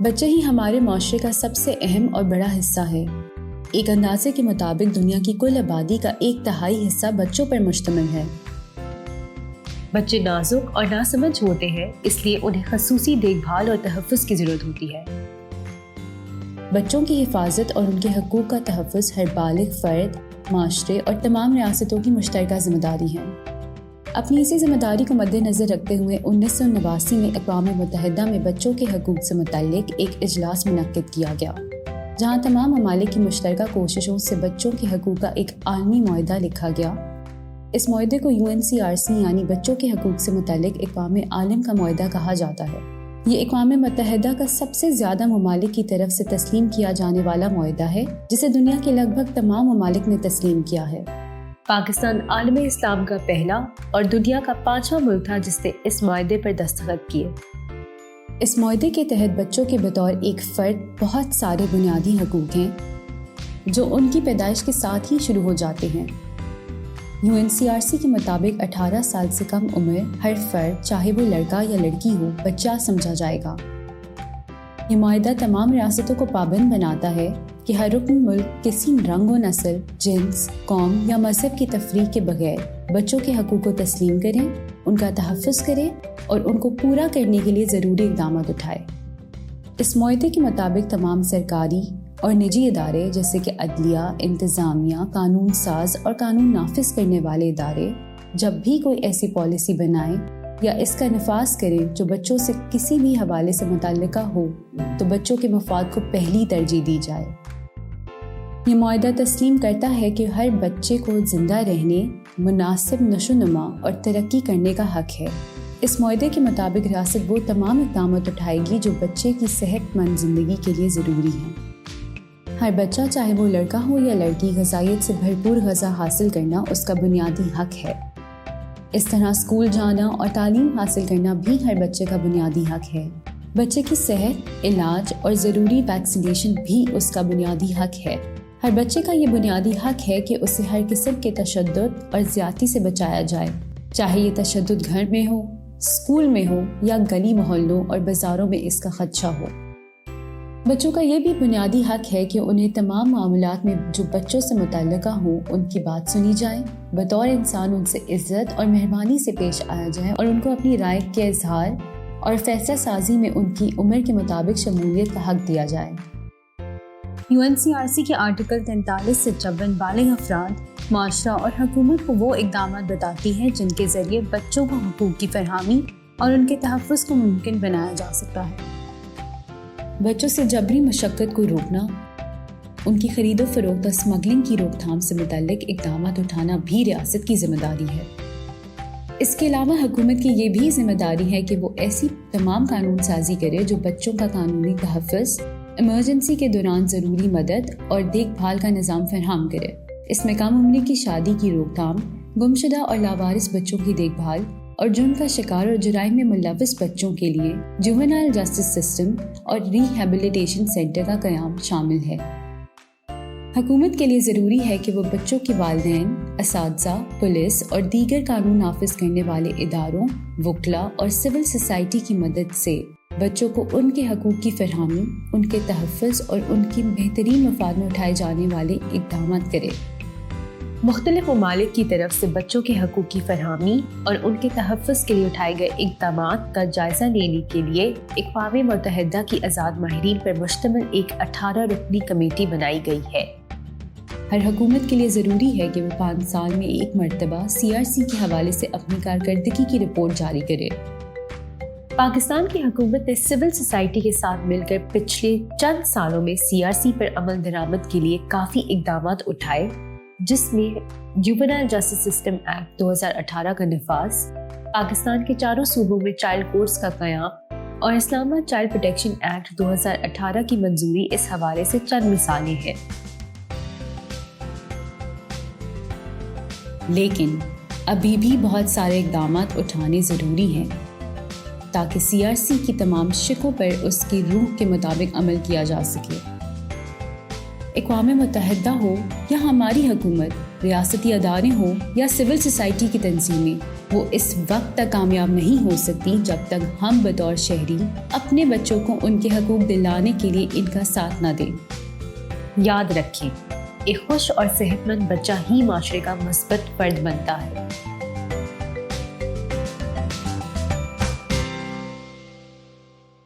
بچے ہی ہمارے معاشرے کا سب سے اہم اور بڑا حصہ ہے۔ ایک اندازے کے مطابق دنیا کی کل آبادی کا 1/3 حصہ بچوں پر مشتمل ہے۔ بچے نازک اور ناسمجھ ہوتے ہیں، اس لیے انہیں خصوصی دیکھ بھال اور تحفظ کی ضرورت ہوتی ہے۔ بچوں کی حفاظت اور ان کے حقوق کا تحفظ ہر بالغ فرد، معاشرے اور تمام ریاستوں کی مشترکہ ذمہ داری ہے۔ اپنی اسی ذمہ داری کو مد نظر رکھتے ہوئے 1989 میں اقوام متحدہ میں بچوں کے حقوق سے متعلق ایک اجلاس منعقد کیا گیا، جہاں تمام ممالک کی مشترکہ کوششوں سے بچوں کے حقوق کا ایک عالمی معاہدہ لکھا گیا۔ اس معاہدے کو UNCRC یعنی بچوں کے حقوق سے متعلق اقوام عالم کا معاہدہ کہا جاتا ہے۔ یہ اقوام متحدہ کا سب سے زیادہ ممالک کی طرف سے تسلیم کیا جانے والا معاہدہ ہے، جسے دنیا کے لگ بھگ تمام ممالک نے تسلیم کیا ہے۔ پاکستان عالم اسلام کا پہلا اور دنیا کا 5واں ملک تھا جس نے اس معاہدے پر دستخط کیے۔ اس معاہدے کے تحت بچوں کے بطور ایک فرد بہت سارے بنیادی حقوق ہیں جو ان کی پیدائش کے ساتھ ہی شروع ہو جاتے ہیں۔ UNCRC کے مطابق 18 سال سے کم عمر ہر فرد، چاہے وہ لڑکا یا لڑکی ہو، بچہ سمجھا جائے گا۔ یہ معاہدہ تمام ریاستوں کو پابند بناتا ہے کہ ہر رکن ملک کسی رنگ و نسل، جنس، قوم یا مذہب کی تفریق کے بغیر بچوں کے حقوق کو تسلیم کریں، ان کا تحفظ کرے اور ان کو پورا کرنے کے لیے ضروری اقدامات اٹھائے۔ اس معاہدے کے مطابق تمام سرکاری اور نجی ادارے جیسے کہ عدلیہ، انتظامیہ، قانون ساز اور قانون نافذ کرنے والے ادارے جب بھی کوئی ایسی پالیسی بنائیں یا اس کا نفاذ کریں جو بچوں سے کسی بھی حوالے سے متعلقہ ہو، تو بچوں کے مفاد کو پہلی ترجیح دی جائے۔ یہ معاہدہ تسلیم کرتا ہے کہ ہر بچے کو زندہ رہنے، مناسب نشو و نما اور ترقی کرنے کا حق ہے۔ اس معاہدے کے مطابق ریاست وہ تمام اقدامات اٹھائے گی جو بچے کی صحت مند زندگی کے لیے ضروری ہیں۔ ہر بچہ، چاہے وہ لڑکا ہو یا لڑکی، غذائیت سے بھرپور غذا حاصل کرنا اس کا بنیادی حق ہے۔ اس طرح اسکول جانا اور تعلیم حاصل کرنا بھی ہر بچے کا بنیادی حق ہے۔ بچے کی صحت، علاج اور ضروری ویکسینیشن بھی اس کا بنیادی حق ہے۔ ہر بچے کا یہ بنیادی حق ہے کہ اسے ہر قسم کے تشدد اور زیادتی سے بچایا جائے، چاہے یہ تشدد گھر میں ہو، اسکول میں ہو یا گلی محلوں اور بازاروں میں اس کا خدشہ ہو۔ بچوں کا یہ بھی بنیادی حق ہے کہ انہیں تمام معاملات میں جو بچوں سے متعلقہ ہوں ان کی بات سنی جائے، بطور انسان ان سے عزت اور مہربانی سے پیش آیا جائے اور ان کو اپنی رائے کے اظہار اور فیصلہ سازی میں ان کی عمر کے مطابق شمولیت کا حق دیا جائے۔ UNCRC کے آرٹیکل 43 سے 54 بالغ افراد، معاشرہ اور حکومت کو وہ اقدامات بتاتی ہیں جن کے ذریعے بچوں کو حقوق کی فراہمی اور ان کے تحفظ کو ممکن بنایا جا سکتا ہے۔ بچوں سے جبری مشقت کو روکنا، ان کی خرید و فروخت اور اسمگلنگ کی روک تھام سے متعلق اقدامات اٹھانا بھی ریاست کی ذمہ داری ہے۔ اس کے علاوہ حکومت کی یہ بھی ذمہ داری ہے کہ وہ ایسی تمام قانون سازی کرے جو بچوں کا قانونی تحفظ، ایمرجنسی کے دوران ضروری مدد اور دیکھ بھال کا نظام فراہم کرے۔ اس میں کم عمری کی شادی کی روک تھام، گمشدہ اور لاوارث بچوں کی دیکھ بھال اور جرم کا شکار اور جرائم میں ملوث بچوں کے لیے جوونائل جسٹس سسٹم اور ریہیبلیٹیشن سینٹر کا قیام شامل ہے۔ حکومت کے لیے ضروری ہے کہ وہ بچوں کے والدین، اساتذہ، پولیس اور دیگر قانون نافذ کرنے والے اداروں، وکلاء اور سول سوسائٹی کی مدد سے بچوں کو ان کے حقوق کی فراہمی، ان کے تحفظ اور ان کی بہترین مفاد میں اٹھائے جانے والے اقدامات کرے۔ مختلف ممالک کی طرف سے بچوں کے حقوق کی فراہمی اور ان کے تحفظ کے لیے اٹھائے گئے اقدامات کا جائزہ لینے کے لیے اقوام متحدہ کی آزاد ماہرین پر مشتمل ایک 18 رکنی کمیٹی بنائی گئی ہے۔ ہر حکومت کے لیے ضروری ہے کہ وہ 5 سال میں ایک مرتبہ CRC کے حوالے سے اپنی کارکردگی کی رپورٹ جاری کرے۔ پاکستان کی حکومت نے سول سوسائٹی کے ساتھ مل کر پچھلے چند سالوں میں CRC پر عمل درآمد کے لیے کافی اقدامات اٹھائے، جس میں جوونائل جسٹس سسٹم ایکٹ 2018 کا نفاذ، پاکستان کے 4 صوبوں میں چائلڈ کورٹس کا قیام اور اسلام آباد چائلڈ پروٹیکشن ایکٹ 2018 کی منظوری اس حوالے سے چند مثالیں ہیں۔ لیکن ابھی بھی بہت سارے اقدامات اٹھانے ضروری ہیں تاکہ CRC کی تمام شقوں پر اس کی روح کے مطابق عمل کیا جا سکے۔ اقوام متحدہ ہو یا ہماری حکومت، ریاستی ادارے ہوں یا سول سوسائٹی کی تنظیمیں، وہ اس وقت تک کامیاب نہیں ہو سکتی جب تک ہم بطور شہری اپنے بچوں کو ان کے حقوق دلانے کے لیے ان کا ساتھ نہ دیں۔ یاد رکھیں، ایک خوش اور صحت مند بچہ ہی معاشرے کا مثبت فرد بنتا ہے۔